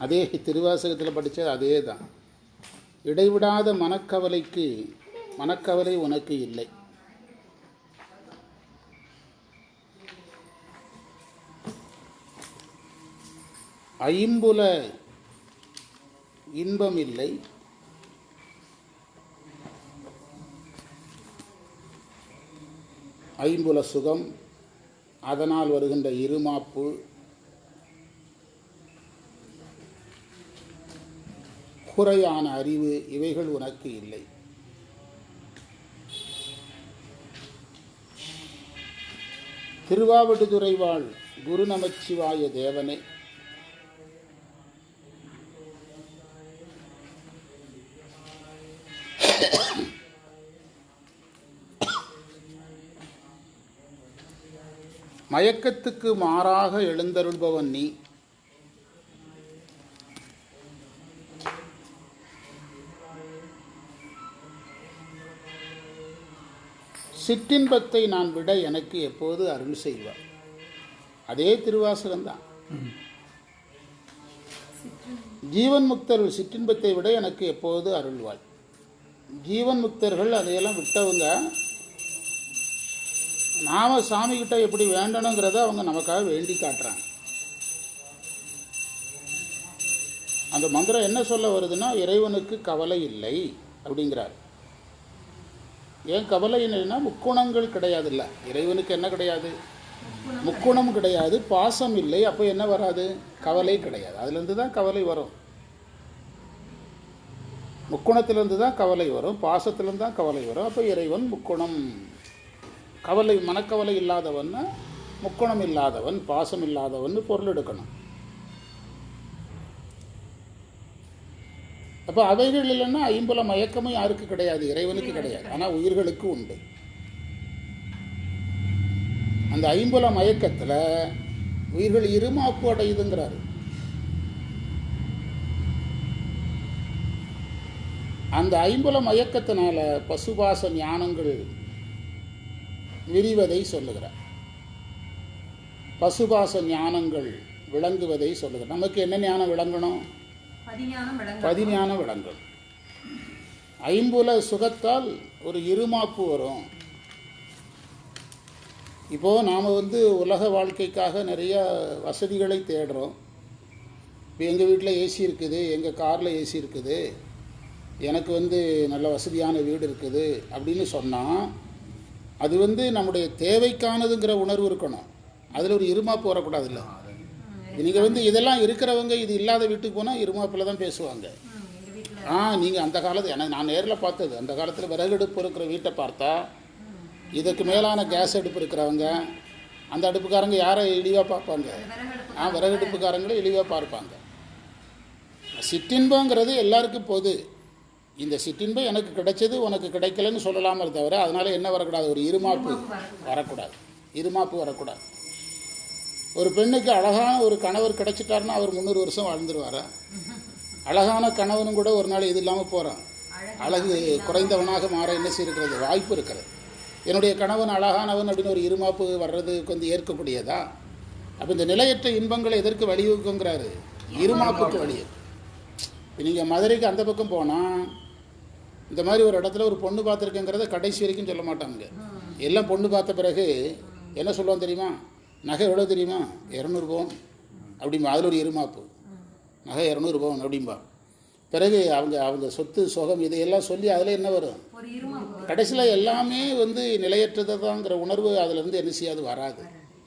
அதே திருவாசகத்தில் படித்தது அதே தான். இடைவிடாத மனக்கவலை உனக்கு இல்லை. ஐம்புல இன்பம் இல்லை, ஐம்புல சுகம், அதனால் வருகின்ற இருமாப்பு, குறையான அறிவு, இவைகள் உனக்கு இல்லை. திருவாவடுதுறை வாழ் குரு நமச்சிவாய தேவனே, மயக்கத்துக்கு மாறாக எழுந்தருள்பவன் நீ. சிற்றின்பத்தை நான் விட எனக்கு எப்போது அருள் செய்வார். அதே திருவாசகம்தான். ஜீவன் முக்தர்கள் சிற்றின்பத்தை விட எனக்கு எப்போது அருள்வாய். ஜீவன் முக்தர்கள் அதையெல்லாம் விட்டவங்க. நாம சாமிகிட்ட எப்படி வேண்டணுங்கிறத அவங்க நமக்காக வேண்டி காட்டுறாங்க. அந்த மந்திரம் என்ன சொல்ல வருதுன்னா, இறைவனுக்கு கவலை இல்லை அப்படிங்கிறார். ஏன் கவலை இல்லைன்னா, முக்குணங்கள் கிடையாது. இல்லை, இறைவனுக்கு என்ன கிடையாது? முக்குணம் கிடையாது, பாசம் இல்லை. அப்போ என்ன வராது? கவலை கிடையாது. அதுலேருந்து தான் கவலை வரும். முக்குணத்திலிருந்து தான் கவலை வரும், பாசத்திலிருந்து தான் கவலை வரும். அப்போ இறைவன் முக்குணம். கவலை மனக்கவலை இல்லாதவன், முக்குணம் இல்லாதவன், பாசம் இல்லாதவன் பொருள் எடுக்கணும். அப்போ அவைகள் இல்லைன்னா ஐம்புல மயக்கமும் யாருக்கு கிடையாது? இறைவனுக்கு கிடையாது. ஆனால் உயிர்களுக்கு உண்டு. அந்த ஐம்புல மயக்கத்தில் உயிர்கள் இருமாப்பு அடையுதுங்கிறாரு. அந்த ஐம்புல மயக்கத்தினால பசுபாச ஞானங்கள் விரிவதை சொல்லுகிறார். பசுபாச ஞானங்கள் விளங்குவதை சொல்லுகிறார். நமக்கு என்ன ஞானம் விளங்கணும்? பதிஞானம் விளங்கணும். ஐம்புல சுகத்தால் ஒரு இருமாப்பு வரும். இப்போது நாம் உலக வாழ்க்கைக்காக நிறைய வசதிகளை தேடுறோம். இப்போ எங்கள் வீட்டில் ஏசி இருக்குது, எங்கள் காரில் ஏசி இருக்குது, எனக்கு நல்ல வசதியான வீடு இருக்குது அப்படின்னு சொன்னால், அது நம்முடைய தேவைக்கானதுங்கிற உணர்வு இருக்கணும். அதில் ஒரு இருமாப்பு வரக்கூடாது. இல்லை, நீங்கள் இதெல்லாம் இருக்கிறவங்க இது இல்லாத வீட்டுக்கு போனால் இருமாப்பில் தான் பேசுவாங்க. நீங்கள் அந்த காலத்து நான் நேரில் பார்த்தது, அந்த காலத்தில் விறகடுப்பு இருக்கிற வீட்டை பார்த்தா, இதுக்கு மேலான கேஸ் அடுப்பு இருக்கிறவங்க அந்த அடுப்புக்காரங்க யாரை இழிவாக பார்ப்பாங்க? விறகடுப்புக்காரங்களே இழிவாக பார்ப்பாங்க. சிற்றின்பங்கிறது எல்லாருக்கும் பொது. இந்த சிற்றின்பம் எனக்கு கிடைச்சது உனக்கு கிடைக்கலன்னு சொல்லலாமே தவிர, அதனால என்ன வரக்கூடாது? ஒரு இருமாப்பு வரக்கூடாது. இருமாப்பு வரக்கூடாது. ஒரு பெண்ணுக்கு அழகான ஒரு கணவர் கிடைச்சிட்டாருன்னா அவர் 300 வருஷம் வாழ்ந்துருவாரா? அழகான கணவனும் கூட ஒரு நாள் இது இல்லாமல் போகிறான். அழகு குறைந்தவனாக மாற என்ன செய்கிறது? வாய்ப்பு இருக்கிறது. என்னுடைய கணவன் அழகானவன் அப்படின்னு ஒரு இருமாப்பு வர்றதுக்கு ஏற்கக்கூடியதா? அப்போ இந்த நிலையற்ற இன்பங்களை எதற்கு வழிவகுக்குங்கிறாரு? இருமாப்புக்கு வழி. நீங்கள் மதுரைக்கு அந்த பக்கம் போனால் இந்த மாதிரி ஒரு இடத்துல ஒரு பொண்ணு பார்த்துருக்கேங்கிறத கடைசி வரைக்கும் சொல்ல மாட்டாங்க. எல்லாம் பொண்ணு பார்த்த பிறகு என்ன சொல்லுவான் தெரியுமா? நகை எவ்வளோ தெரியுமா? 200 பவுன் அப்படிம்பா. அதில் ஒரு இருமாப்பு. நகை 200 பவுன் அப்படிம்பா. பிறகு அவங்க சொத்து சுகம் இதையெல்லாம் சொல்லி அதில் என்ன வரும்? கடைசியில் எல்லாமே நிலையற்றதை தாங்கிற உணர்வு அதிலேருந்து என்ன செய்யாது? வராது.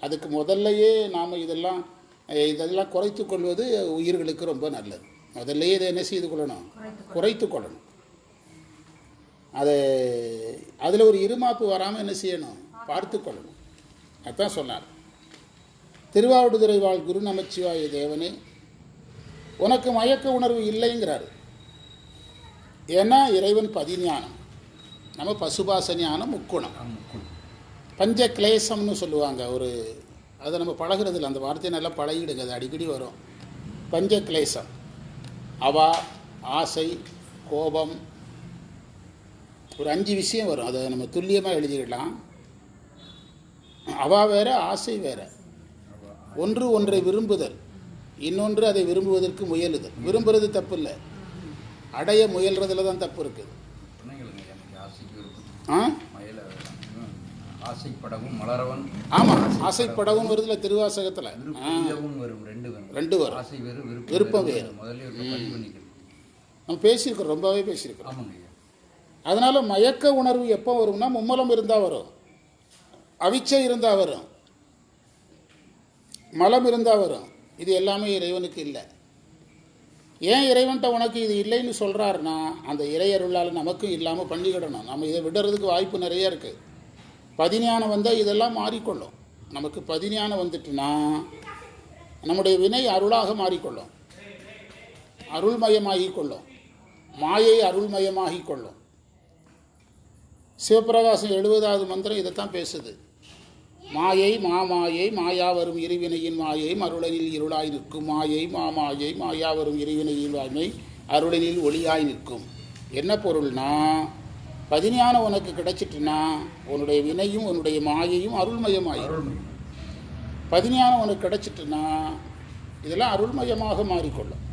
அதுக்கு முதல்லையே நாம் இதெல்லாம் குறைத்து கொள்வது உயிர்களுக்கு ரொம்ப நல்லது. முதல்லையே இதை என்ன செய்து கொள்ளணும்? குறைத்து கொள்ளணும். அதில் ஒரு இருமாப்பு வராமல் என்ன செய்யணும்? பார்த்து கொள்ளணும். அதுதான் சொன்னார். திருவாவடுதுறை வாழ் குரு நமச்சிவாய தேவனே, உனக்கு மயக்க உணர்வு இல்லைங்கிறாரு. ஏன்னா இறைவன் பதிஞானம், நம்ம பசுபாச ஞானம் முக்குணம். பஞ்ச கிளேசம்னு சொல்லுவாங்க. அதை நம்ம பழகிறதில்ல, அந்த வார்த்தையை நல்லா பழகிடுங்க, அது அடிக்கடி வரும். பஞ்ச கிளேசம், அவா, ஆசை, கோபம், ஒரு 5 விஷயம் வரும். அதை நம்ம துல்லியமாக எழுதிடலாம். அவா வேற, ஆசை வேற. ஒன்றை விரும்புதல், இன்னொன்று அதை விரும்புவதற்கு முயலுதல். விரும்புறது தப்பு இல்லை, அடைய முயல்றதுல தான் தப்பு இருக்குது. ஆசைப்படவும் மலரவன். ஆமாம், ஆசைப்படவும் வருதுல திருவாசகத்தில். ரெண்டு வரும். ஆசை வேறு, விருப்பம் வேறு. நம்ம பேசியிருக்கிறோம், ரொம்பவே பேசியிருக்கிறோம். அதனால் மயக்க உணர்வு எப்போ வரும்னா மும்மலம் இருந்தால் வரும், அவிச்சை இருந்தால் வரும், மலம் இருந்தால் வரும். இது எல்லாமே இறைவனுக்கு இல்லை. ஏன் இறைவன்கிட்ட உனக்கு இது இல்லைன்னு சொல்கிறாருன்னா அந்த இறையருளால் நமக்கும் இல்லாமல் பண்ணிக்கிடணும். நம்ம இதை விடுறதுக்கு வாய்ப்பு நிறைய இருக்குது. பதிஞானம் வந்தால் இதெல்லாம் மாறிக்கொள்ளும். நமக்கு பதிஞானம் வந்துட்டுனா நம்முடைய வினை அருளாக மாறிக்கொள்ளும், அருள்மயமாகிக் கொள்ளும், மாயை அருள்மயமாகிக் கொள்ளும். சிவபிரகாசம் 70வது மந்திரம் இதைத்தான் பேசுது. மாயை மாமாயை மாயா வரும் இருவினையின் மாயை அருளனில் இருளாய் நிற்கும். மாயை மாமாயை மாயா வரும் இருவினையின் வாய்மை அருளனில் ஒளியாய் நிற்கும். என்ன பொருள்னா, பதிஞானம் உனக்கு கிடைச்சிட்டுனா உன்னுடைய வினையும் உன்னுடைய மாயையும் அருள்மயமாயிரும். பதிஞானம் உனக்கு கிடைச்சிட்டுனா இதெல்லாம் அருள்மயமாக மாறிக்கொள்ளும்.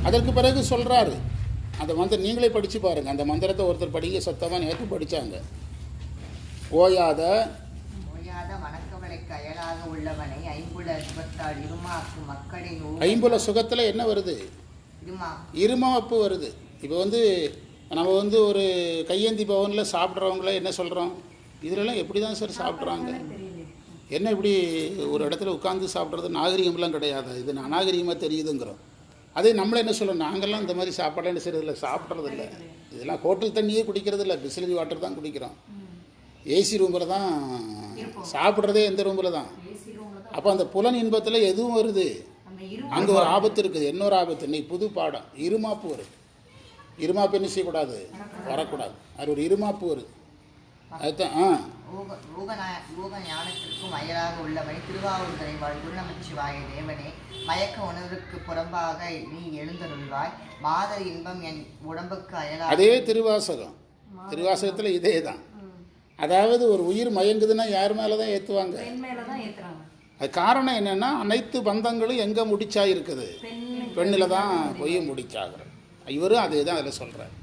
அதற்கு பிறகு சொல்கிறாரு, அந்த மந்திரம் நீங்களே படித்து பாருங்கள். அந்த மந்திரத்தை ஒருத்தர் படிக்க சத்தமாக நேற்று படித்தாங்க. ஓயாத வணக்கவளைக்கு அயலாக உள்ளவனை ஐம்புல சுகத்தால் இருமாக்கு மக்களின் ஐம்புல சுகத்தில் என்ன வருது? இருமாப்பு வருது. இப்போ நம்ம ஒரு கையேந்தி பவனில் சாப்பிட்றவங்கள என்ன சொல்கிறோம், இதிலெல்லாம் எப்படி தான் சார் சாப்பிட்றாங்க, என்ன இப்படி ஒரு இடத்துல உட்காந்து சாப்பிட்றது நாகரிகம்லாம் கிடையாது, இது அநாகரிகமாக தெரியுதுங்கிறோம். அதே நம்மளை என்ன சொல்லணும், நாங்கள்லாம் இந்த மாதிரி சாப்பாடு என்ன செய்யறதில்ல, சாப்பிட்றதில்ல. இதெல்லாம் ஹோட்டல் தண்ணியே குடிக்கிறது இல்லை, பிஸ்லரி வாட்டர் தான் குடிக்கிறோம். ஏசி ரூமில் தான் சாப்பிட்றதே, எந்த ரூமில் தான். அப்போ அந்த புலன் இன்பத்தில் எதுவும் வருது, அங்கே ஒரு ஆபத்து இருக்குது. இன்னொரு ஆபத்து, இன்னைக்கு புது பாடம், இருமாப்பு வருது. இருமாப்பு என்ன செய்யக்கூடாது, வரக்கூடாது. அது ஒரு இருமாப்பு வருது. அதுதான் ஞானத்திற்கும் அயலாக உள்ளவனை திருவாவூர் தலைவாழ் குருநமச்சிவாய தேவனே, மயக்க உணர்வுக்கு புறம்பாக நீ எழுந்தருள்வாய், மாதர் இன்பம் என் உடம்புக்கு அயலாக. அதே திருவாசகத்தில் இதே தான். அதாவது ஒரு உயிர் மயங்குதுன்னா யார் மேலே தான் ஏற்றுவாங்க, அது காரணம் என்னென்னா அனைத்து பந்தங்களும் எங்கே முடிச்சா இருக்குது, பெண்ணில் தான் போய் முடிச்சாகிறது. இவரும் அதே தான் அதில் சொல்கிறார்.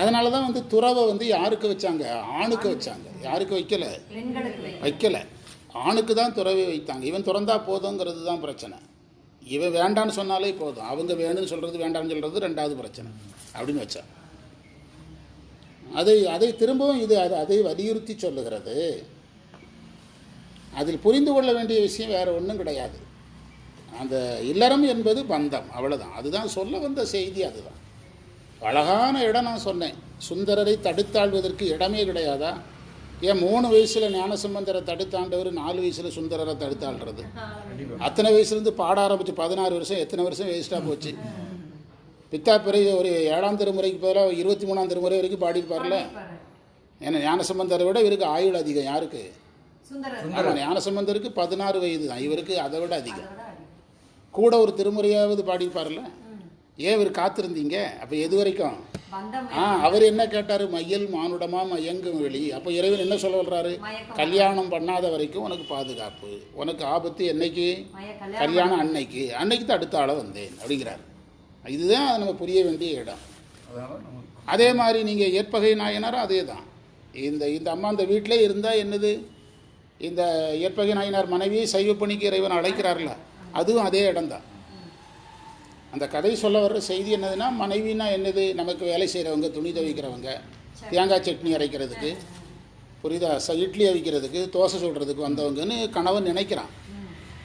அதனால தான் துறவை யாருக்கு வச்சாங்க, ஆணுக்கு வச்சாங்க. யாருக்கு வைக்கலை, ஆணுக்கு தான் துறவை வைத்தாங்க. இவன் துறந்தா போதுங்கிறது தான் பிரச்சனை. இவன் வேண்டான்னு சொன்னாலே போதும், அவங்க வேணும்னு சொல்கிறது வேண்டான்னு சொல்கிறது ரெண்டாவது பிரச்சனை அப்படின்னு வச்சா. அதை திரும்பவும் அதை வலியுறுத்தி சொல்லுகிறது. அதில் புரிந்து கொள்ள வேண்டிய விஷயம் வேறு ஒன்றும் கிடையாது. அந்த இல்லறம் என்பது பந்தம், அவ்வளோதான். அதுதான் சொல்ல வந்த செய்தி. அதுதான் அழகான இடம். நான் சொன்னேன், சுந்தரரை தடுத்தாள்வதற்கு இடமே கிடையாதா? ஏன் 3 வயசில் ஞானசம்பந்தரை தடுத்தாண்டவர் 4 வயசில் சுந்தரரை தடுத்தாள்றது? அத்தனை வயசுலேருந்து பாட ஆரம்பித்து 16 வருஷம், எத்தனை வருஷம் வேஸ்ட்டாக போச்சு. பித்தா பிறை ஒரு 7ஆம் திருமுறைக்கு பதிலாக 23ஆம் திருமுறை வரைக்கும் பாடியிருப்பார்ல. ஏன்னா ஞானசம்பந்தரை விட இவருக்கு ஆயுள் அதிகம். யாருக்கு? ஆமாம், ஞானசம்பந்தருக்கு 16 வயது தான், இவருக்கு அதை விட அதிகம். கூட ஒரு திருமுறையாவது பாடியிருப்பார்ல. ஏன் இவர் காத்திருந்தீங்க? அப்போ எது வரைக்கும்? அவர் என்ன கேட்டார்? மையல் மானுடமா மயங்கும் வெளி. அப்போ இறைவன் என்ன சொல்ல வர்றாரு? கல்யாணம் பண்ணாத வரைக்கும் உனக்கு பாதுகாப்பு, உனக்கு ஆபத்து என்னைக்கு? கல்யாணம் அன்னைக்கு தான் அடுத்த ஆளை வந்தேன் அப்படிங்கிறார். இதுதான் நம்ம புரிய வேண்டிய இடம். அதே மாதிரி நீங்கள் ஏற்பகை நாயனாரும் அதே தான். இந்த அம்மா இந்த வீட்டிலே இருந்தால் என்னது, இந்த ஏற்பகை நாயனார் மனைவியை சைவ பணிக்கு இறைவன் அழைக்கிறார்ல, அதுவும் அதே இடம்தான். அந்த கதை சொல்ல வர்ற செய்தி என்னதுன்னா, மனைவினா என்னது, நமக்கு வேலை செய்கிறவங்க, துணி துவைக்கிறவங்க, தேங்காய் சட்னி அரைக்கிறதுக்கு, புரியுதா, இட்லி அவிக்கிறதுக்கு, தோசை சுடுறதுக்கு வந்தவங்கன்னு கணவன் நினைக்கிறான்.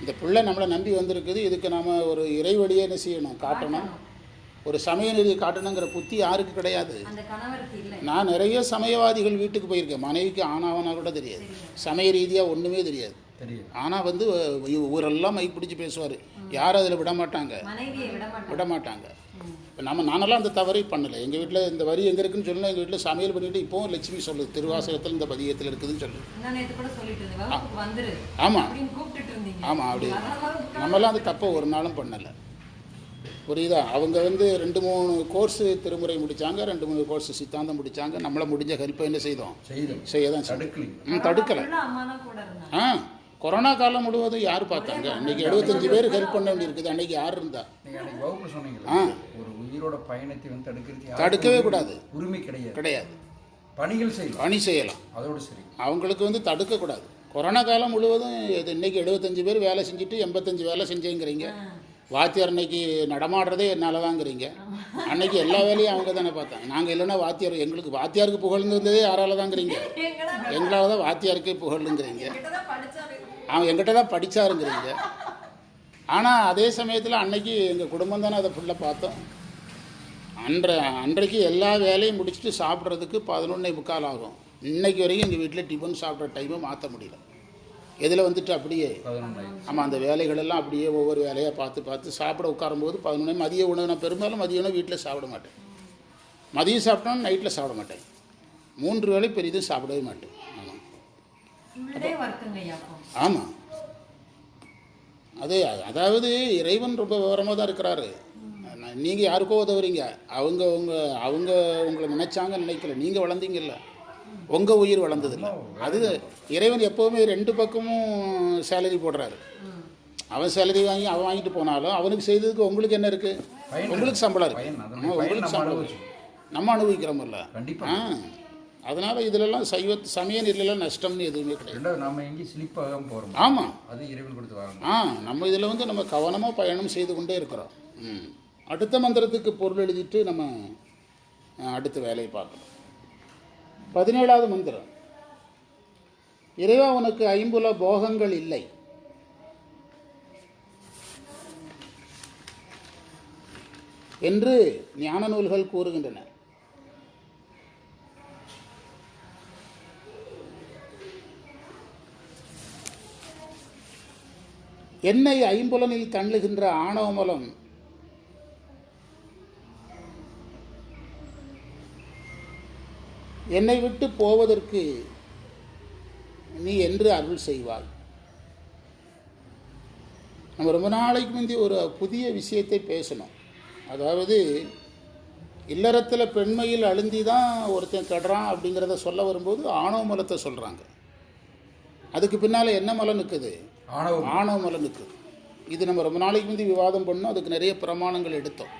இந்த பிள்ளை நம்மளை நம்பி வந்திருக்குது, இதுக்கு நாம் ஒரு இறைவழியை என்ன செய்யணும், காட்டணும். ஒரு சமய நெறி காட்டணுங்கிற புத்தி யாருக்கு கிடையாது. நான் நிறைய சமயவாதிகள் வீட்டுக்கு போயிருக்கேன், மனைவிக்கு ஆனாவனா கூட தெரியாது, சமய ரீதியாக ஒன்றுமே தெரியாது. ஆனால் ஊரெல்லாம் மைக் பிடிச்சி பேசுவார், யாரும் அதில் விட மாட்டாங்க. இப்போ நானெல்லாம் அந்த தவறை பண்ணலை. எங்கள் வீட்டில் இந்த வரி எங்கே இருக்குன்னு சொல்லணும், எங்கள் வீட்டில் சமையல் பண்ணிவிட்டு இப்போவும் லட்சுமி சொல்லுது, திருவாசகத்தில் இந்த பதியத்தில் இருக்குதுன்னு சொல்லுது. ஆமாம் ஆமாம், அப்படி நம்மளாம் அந்த தப்பை ஒரு நாளும் பண்ணலை, புரியுதா. அவங்க 2-3 கோர்ஸு திருமுறை முடித்தாங்க, 2-3 கோர்ஸு சித்தாந்தம் முடித்தாங்க. நம்மளை முடிஞ்ச ஹெல்ப்பை என்ன செய்தோம், செய்ய தான் தடுக்கலை. கொரோனா காலம் முழுவதும் யார் பார்த்தாங்க? அன்றைக்கி 75 பேர் ஹெல்ப் பண்ண வேண்டியிருக்குது. அன்றைக்கி யார் இருந்தா? நீங்கள் அன்றைக்கி வகுப்பு சொன்னீங்களா, ஒரு உயிரோட பயணத்தை வந்து தடுக்கவே கூடாது, உரிமை கிடையாது. கிடையாது. பணிகள் செய்யலாம், பணி செய்யலாம், அதோடு சரி. அவங்களுக்கு வந்து தடுக்கக்கூடாது. கொரோனா காலம் முழுவதும் இது இன்றைக்கி 75 பேர் வேலை செஞ்சுட்டு 85 வேலை செஞ்சேங்கிறீங்க. வாத்தியார் அன்னைக்கு நடமாடுறதே என்னால் தாங்கிறீங்க. அன்னைக்கு எல்லா வேலையும் அவங்க தானே பார்த்தாங்க. நாங்கள் இல்லைன்னா வாத்தியார், எங்களுக்கு வாத்தியாருக்கு புகழ்ந்துருந்ததே யாரால தாங்கிறீங்க? எங்களால் தான் வாத்தியாருக்கே புகழ்ந்துங்கிறீங்க. அவன் எங்கிட்ட தான் படித்தாருங்கிறீங்க. ஆனால் அதே சமயத்தில் அன்னைக்கு எங்கள் குடும்பம் தானே அதை ஃபுல்லாக பார்த்தோம். அன்றைக்கு எல்லா வேலையும் முடிச்சுட்டு சாப்பிட்றதுக்கு 11:45 ஆகும். இன்னைக்கு வரைக்கும் எங்கள் வீட்டில் டிஃபன் சாப்பிட்ற டைமை மாற்ற முடியல. இதில் வந்துட்டு அப்படியே ஆமாம், அந்த வேலைகளெல்லாம் அப்படியே ஒவ்வொரு வேலையாக பார்த்து சாப்பிட உட்காரும்போது 11 மதிய உணவு. நான் பெரும்பாலும் மதிய உணவு வீட்டில் சாப்பிட மாட்டேன். மதியம் சாப்பிட்டோன்னு நைட்டில் சாப்பிட மாட்டேன். 3 வேளை பெரிதும் சாப்பிடவே மாட்டேன். ஆமாம் ஆமாம், அதே அதாவது இறைவன் ரொம்ப விவரமாக தான் இருக்கிறாரு. நீங்கள் யாருக்கோ உதவுறீங்க, அவங்க உங்களை நினைக்கல, நீங்கள் வளர்ந்தீங்கல்ல, உங்கள் உயிர் வளர்ந்ததில்லை. அது இறைவன் எப்போவுமே 2 பக்கமும் சேலரி போடுறாரு. அவன் சேலரி அவன் வாங்கிட்டு போனாலும் அவனுக்கு செய்ததுக்கு உங்களுக்கு என்ன இருக்குது? உங்களுக்கு சம்பளம் இருக்குது, உங்களுக்கு சம்பளம் நம்ம அனுபவிக்கிறோமில்ல. அதனால் இதிலெல்லாம் சமய நிலையில் நஷ்டம்னு எதுவுமே கிடையாது. நம்ம எங்கேயும் ஸ்லிப் ஆகாமல் போகிறோம். ஆமாம், அது இறைவன் கொடுத்து வாங்க. நம்ம இதில் வந்து நம்ம கவனமாக பயணம் செய்து கொண்டே இருக்கிறோம். அடுத்த மந்திரத்துக்கு பொருள் எழுதிட்டு நம்ம அடுத்த வேலையை பார்க்கணும். 17வது மந்திரம். இறைவா, உனக்கு 5 போகங்கள் இல்லை. என்று ஞான நூல்கள் கூறுகின்றன. என்னை 5 தள்ளுகின்ற ஆணவமலம் என்னை விட்டு போவதற்கு நீ என்று அருள் செய்வாய். நம்ம ரொம்ப நாளைக்கு முந்தி ஒரு புதிய விஷயத்தை பேசணும். அதாவது இல்லறத்தில் பெண்மையில் அழுந்தி தான் ஒருத்தன் கெடுறான் அப்படிங்கிறத சொல்ல வரும்போது ஆணவ மலத்தை சொல்கிறாங்க. அதுக்கு பின்னால் என்ன மலம் நிற்குது? ஆணவ மலம் நிற்குது. இது நம்ம ரொம்ப நாளைக்கு முந்தி விவாதம் பண்ணோம். அதுக்கு நிறைய பிரமாணங்கள் எடுத்தோம்.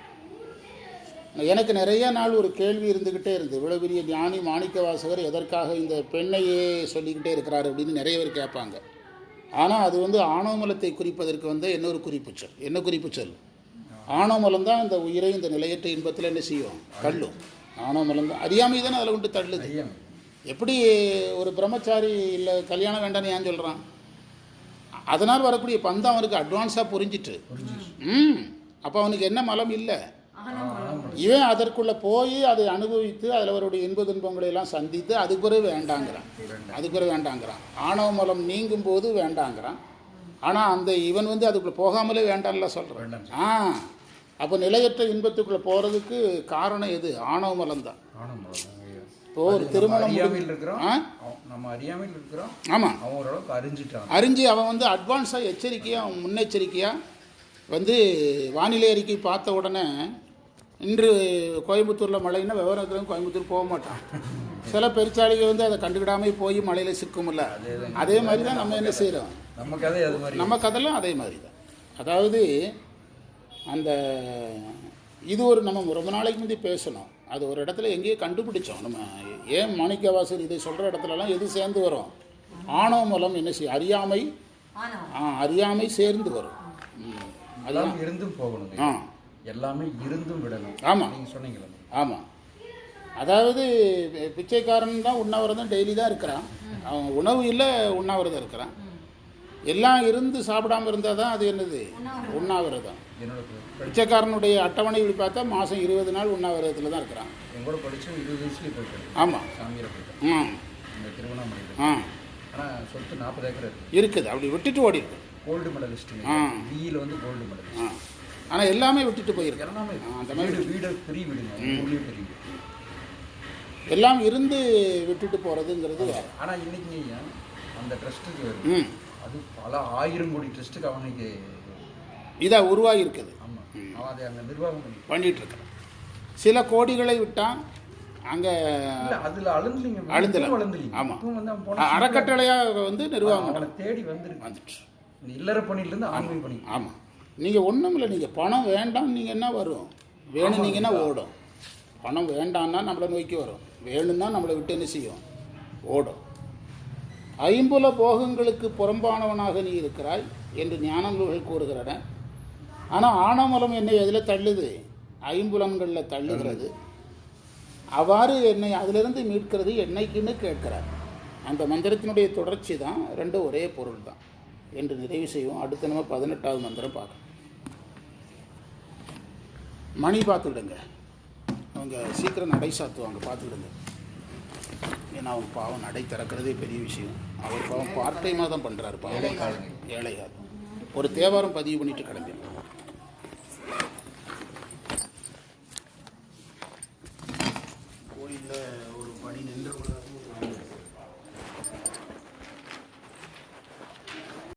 எனக்கு நிறைய நாள் ஒரு கேள்வி இருந்துக்கிட்டே இருந்தது. இவ்வளோ பெரிய ஞானி மாணிக்க வாசகர் எதற்காக இந்த பெண்ணையே சொல்லிக்கிட்டே இருக்கிறாரு அப்படின்னு நிறைய பேர் கேட்பாங்க. ஆனால் அது வந்து ஆணவமலத்தை குறிப்பதற்கு வந்து இன்னொரு குறிப்பு சொல். என்ன குறிப்பு சொல்? ஆணவமலம் தான் இந்த உயிரை இந்த நிலையற்ற இன்பத்தில் என்ன செய்யும்? தள்ளும். ஆணவமலம் தான். அறியாமை தானே அதில் கொண்டு தள்ளுது. எப்படி ஒரு பிரம்மச்சாரி இல்லை கல்யாணம் வேண்டான்னு ஏன் சொல்கிறான்? அதனால் வரக்கூடிய பந்தம் அவனுக்கு அட்வான்ஸாக புரிஞ்சிட்டு. அப்போ அவனுக்கு என்ன மலம் இல்லை? இவன் அதற்குள்ளே போய் அதை அனுபவித்து அதில் அவருடைய இன்ப துன்பங்களை எல்லாம் சந்தித்து அதுக்கு பிறகு வேண்டாங்கிறான். ஆணவ மலம் நீங்கும் போது வேண்டாங்கிறான். ஆனால் அந்த இவன் வந்து அதுக்குள்ளே போகாமலே வேண்டாம்ல சொல்கிறான். அப்போ நிலையற்ற இன்பத்துக்குள்ளே போகிறதுக்கு காரணம் எது? ஆணவ மலம் தான். இப்போ ஒரு திருமணம் அறிஞ்சு அவன் வந்து அட்வான்ஸாக எச்சரிக்கையாக முன்னெச்சரிக்கையாக வந்து வானிலை அறிக்கை பார்த்த உடனே இன்று கோயம்புத்தூரில் மழைன்னா விவரம் இருக்கிறவங்க கோயம்புத்தூர் போக மாட்டான். சில பெருச்சாளிகள் வந்து அதை கண்டுக்கிடாமல் போய் மழையில் சிக்குமில்ல. அதே மாதிரி தான் நம்ம என்ன செய்கிறோம்? நம்ம கதைலாம் அதே மாதிரி தான். அதாவது அந்த இது ஒரு நம்ம ரொம்ப நாளைக்கு முந்தி பேசணும். அது ஒரு இடத்துல எங்கேயோ கண்டுபிடிச்சோம். நம்ம ஏன் மாணிக்கவாசர் இதை சொல்கிற இடத்துலலாம் எது சேர்ந்து வரும்? ஆணவ மூலம் என்ன செய்யும்? அறியாமை சேர்ந்து வரும். அதெல்லாம் இருந்தும் போகணும், எல்லாமே இருந்தும் விடணும். ஆமாம், நீங்கள் சொன்னீங்களா? ஆமாம். அதாவது பிச்சைக்காரன் தான் உண்ணாவிரதம் டெய்லி தான் இருக்கிறான். அவன் உணவு இல்லை, உண்ணாவிரதம் இருக்கிறான். எல்லாம் இருந்து சாப்பிடாமல் இருந்தால் தான் அது என்னது? உண்ணாவிரதம். பிச்சைக்காரனுடைய அட்டவணை இப்படி பார்த்தா மாதம் 20 நாள் உண்ணாவிரதத்தில் தான் இருக்கிறான். எங்கூட படித்து 20 வயசுலேயே போயிட்டு. ஆமாம், சாமியாரை போயிட்டேன். இந்த திருவண்ணாமலை. ஆனால் சொத்து 40 ஏக்கர் இருக்குது. அப்படி விட்டுட்டு ஓடி இருக்கு. Gold medalist. பிஇயில் வந்து கோல்டு மெடலிஸ்ட். ஆனால் எல்லாமே விட்டுட்டு போயிருக்கேன். எல்லாமே அந்த மாதிரி வீடு பெரிய வீடுங்க, ஊர்லேயே பெரிய வீடு எல்லாம் இருந்து விட்டுட்டு போகிறதுங்கிறது வேறு. ஆனால் இன்றைக்கி அந்த ட்ரஸ்ட்டுக்கு அது பல 1000 கோடி ட்ரஸ்ட்டுக்கு அவனுக்கு இதாக உருவாகி இருக்குது. ஆமாம், அவன் அதை அங்கே நிர்வாகம் பண்ணிகிட்டு இருக்கிறான். சில கோடிகளை விட்டான், அங்கே இல்ல அதுல அழுந்தலீங்க. அழுந்தல. அழுந்தலீங்க. ஆமாம், இப்போ வந்து அவன் போன அறக்கட்டளையாக வந்து நிர்வாகம் அவனை தேடி வந்துருக்கு. வந்துட்டு. இந்த இல்லற பணியில இருந்து ஆன்மீக பணி. ஆமாம், நீங்கள் ஒன்றும் இல்லை, நீங்கள் பணம் வேண்டாம் நீங்கள் என்ன வரும், வேணுனீங்கன்னா ஓடும். பணம் வேண்டான்னா நம்மளை நோக்கி வரும், வேணும்னா நம்மளை விட்டு என்ன செய்யும், ஓடும். ஐம்புல போகங்களுக்கு புறம்பானவனாக நீ இருக்கிறாய் என்று ஞான நூல்கள் கூறுகிறன. ஆனால் ஆணவமலம் என்னை எதில் தள்ளுது, ஐம்புலன்களில் தள்ளுகிறது. அவ்வாறு என்னை அதிலிருந்து மீட்கிறது என்னைக்குன்னு கேட்கிறார். அந்த மந்திரத்தினுடைய தொடர்ச்சி தான், ரெண்டும் ஒரே பொருள் தான் என்று நிறைவு செய்வோம். அடுத்த நம்ம 18வது மந்திரம் பார்க்கணும். மணி பார்த்துக்கிடுங்க, அவங்க சீக்கிரம் நடை சாத்துவாங்க, பார்த்துக்கிடுங்க. ஏன்னா அவங்க பாவம் நடை திறக்கிறதே பெரிய விஷயம். அவர் பாவம் பார்ட் டைமாக தான் பண்ணுறாரு, பாவம் ஏழையார். ஒரு தேவாரம் பதிவு பண்ணிட்டு கிளம்பிடலாம். கோயிலில் ஒரு பணி நின்று